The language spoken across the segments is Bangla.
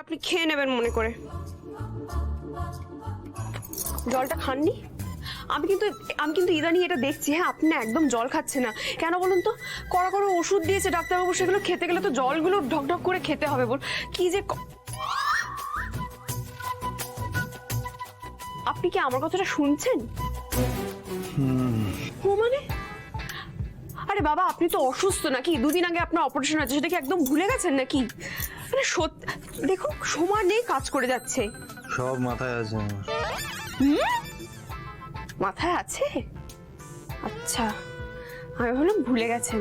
আপনি খেয়ে নেবেন মনে করে। জলটা খাননি? আমি কিন্তু ইদানি এটা দেখছি, হ্যাঁ আপনি না একদম জল খাচ্ছে না কেন বলুন তো? কড়া করে ওষুধ দিয়েছে ডাক্তারবাবু, সেগুলো খেতে গেলে তো জলগুলো ঢকঢক করে খেতে হবে। বল কি যে আপনি কি আমার কথাটা শুনছেন? ও মানে, আরে বাবা আপনি তো অসুস্থ নাকি? দুদিন আগে আপনার অপারেশন আছে, সেটা কি একদম ভুলে গেছেন নাকি? মানে সত্যি দেখুন, সময় নেই, কাজ করে যাচ্ছে। সব মাথায় আছে আমার। মাথায় আছে? আচ্ছা, আমি ভাবলাম ভুলে গেছেন।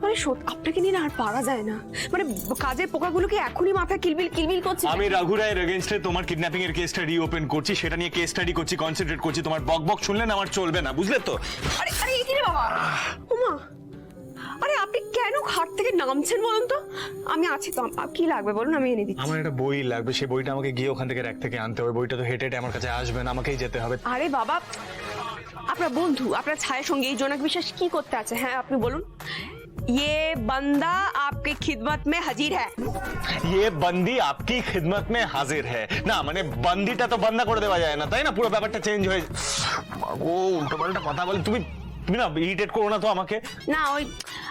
মানে আপনাকে নিয়ে না আর পারা যায় না। মানে কাজের পোকাগুলোকে এখনই মাথায় কিলবিল কিলবিল করছে। আমি রঘু রায়ের এগেইনস্টে তোমার কিডন্যাপিং এর কেসটা রিওপেন করছি, সেটা নিয়ে কেস স্টাডি করছি, কনসেন্ট্রেট করছি। তোমার বকবক শুনলে না আমার চলবে না, বুঝলে তো? আরে আরে এই কি রে বাবা? ওমা, আরে আপনি কেন খাট থেকে নামছেন বলুন তো? আমি আছি তো, কি লাগবে বলুন, আমি এনে দিচ্ছি। আমার একটা বই লাগবে, সেই বইটা আমাকে গিয়ে ওখান থেকে র্যাক থেকে আনতে হবে। বইটা তো হেঁটে হেঁটে আমার কাছে আসবে না, আমাকেই যেতে হবে। আরে বাবা, আপনার বন্ধু, আপনার ছায়ের সঙ্গে এই জনক বিশ্বাস কি করতে আছে? হ্যাঁ আপনি বলুন। ये बंदा आपकी खिदमत में हाजिर है। ये बंदी आपकी खिदमत में हाजिर है না, মানে বন্দিটা তো বন্ধ করে দেওয়া যায় না, তাই না? পুরো ব্যাপারটা চেঞ্জ হয়ে ও উল্টো পাল্টা কথা বলে। তুমি তুমি না ইরিটেট করো না তো আমাকে। না ওই,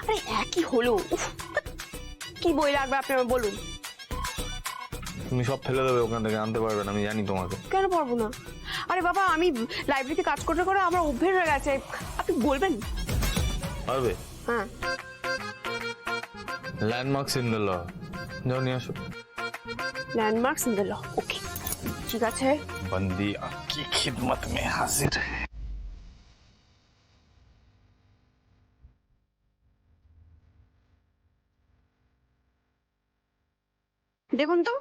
আরে একই হলো। উফ, কি বই লাগবে আপনি আমায় বলুন। তুমি সব ফেলে দেবে ওখান থেকে, আনতে পারবে না, আমি জানি তোমাকে। কেন পারবো না? আরে বাবা আমি লাইব্রেরিতে কাজ করতে করে আমার অভ্যেস হয়ে গেছে, আপনি বলবেন। পারবে? হ্যাঁ, ল্যান্ডমার্কস ইন দ্য ল, যাও নিয়ে আসো। ল্যান্ডমার্কস ইন দ্য ল, ওকে ঠিক আছে। बंदी आपकी खिदमत में हाजिर है। দেখুন তো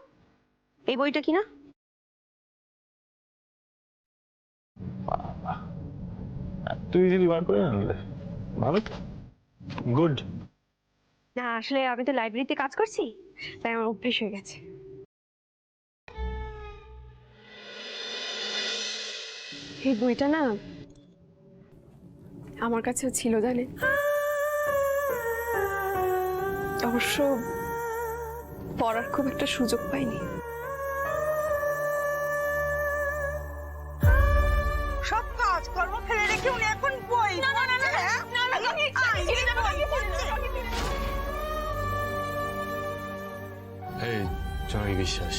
এই বইটা কিনা। তুই যদি বার করে আনলে ভালো তো, গুড। না আসলে আমি তো লাইব্রেরিতে কাজ করছি, তাই আমার অভ্যেস হয়ে গেছে। এই বইটা না আমার কাছেও ছিল জানেন, অবশ্য পড়ার খুব একটা সুযোগ পাইনি। সব কাজ কর্ম ফেলে রেখে উনি এখন বই এই জয় বিশ্বাস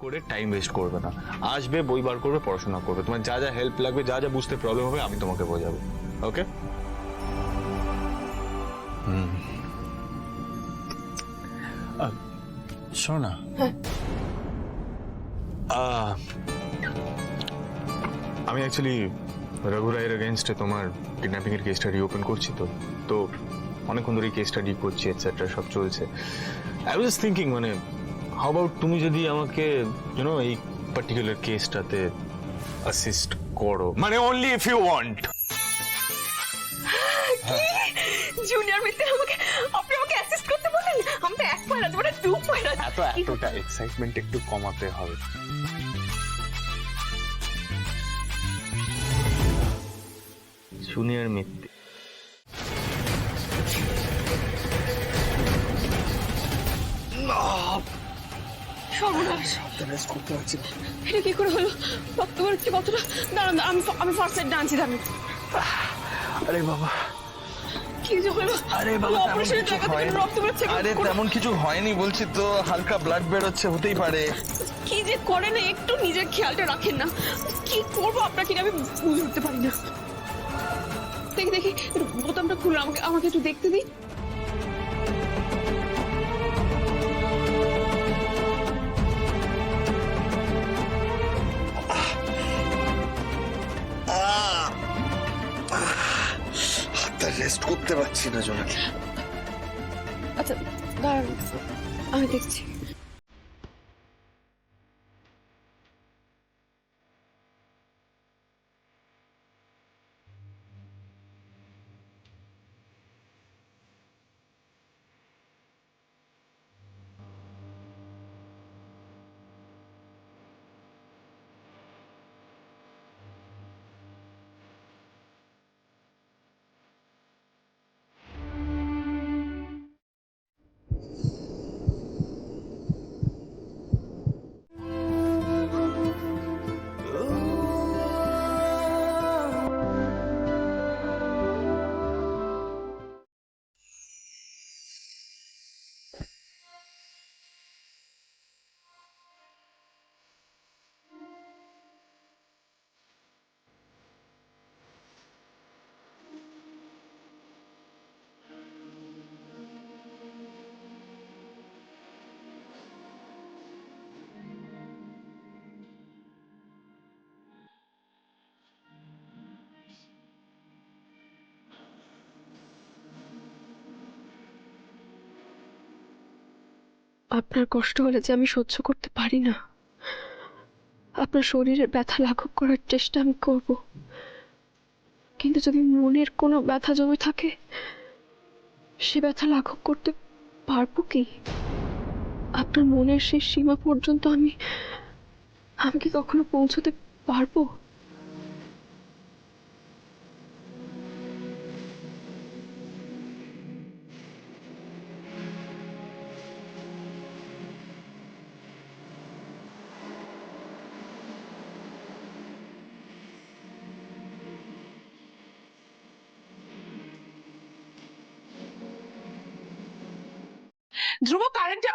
করে টাইম ওয়েস্ট করবে না, আসবে বই বার করবে, পড়াশোনা করবে। তোমার যা যা হেল্প লাগবে, যা যা বুঝতে প্রবলেম হবে, আমি তোমাকে বোঝাবো। ওকে? শোনো না, আমি অ্যাকচুয়ালি রঘু রায়ের এগেইনস্টে তোমার কিডন্যাপিং এর কেসটা রিওপেন করছি। তো তো অনেকক্ষণ ধরে কেস স্টাডি করছি, এটসেট্রা সব চলছে। আই ওয়াজ থিঙ্কিং, মানে হাউ অ্যাবাউট তুমি যদি আমাকে ইউনো এই পার্টিকুলার কেসটাতে অ্যাসিস্ট করো, মানে only if you want. Junior Mitra আমাকে, আপনি আমাকে অ্যাসিস্ট করতে বলেন? আমি তো এক পয়লা দেবো না, দু পয়লা। এতটা এক্সাইটমেন্ট একটু কমাতে হবে। জুনিয়র মিত্র সর্বনাশ, এটা কি করে হলো? রক্ত বেরোচ্ছে কতটা? দাঁড়ান আমি ফার্স্ট এড আনছি, দাঁড়ান। আরে বাবা, কি যে হলো? আরে বাবা, তেমন অপারেশনের কিছু জায়গা থেকে হয়নি। রক্ত বেরোচ্ছে। আরে তেমন কিছু হয়নি বলছি তো, হালকা ব্লাড বেরোচ্ছে, হতেই পারে। কি যে করেন, একটু নিজের খেয়ালটা রাখেন না। কি করবো আপনাকে আমি বুঝে উঠতে পারি না। দেখি দেখি বোতামটা খুলে আমাকে আমাকে একটু দেখতে দিন। হাতটা রেস্ট করতে পারছি না জোনাকি। আচ্ছা দাঁড়ান, আমি দেখছি। আপনার কষ্ট হলে যে আমি সহ্য করতে পারি না। আপনার শরীরের ব্যথা লাঘব করার চেষ্টা আমি করব, কিন্তু যদি মনের কোনো ব্যথা জমে থাকে সে ব্যথা লাঘব করতে পারবো কি? আপনার মনের সেই সীমা পর্যন্ত আমি আমি কি কখনো পৌঁছতে পারবো? ধ্রুব কারেন্টটা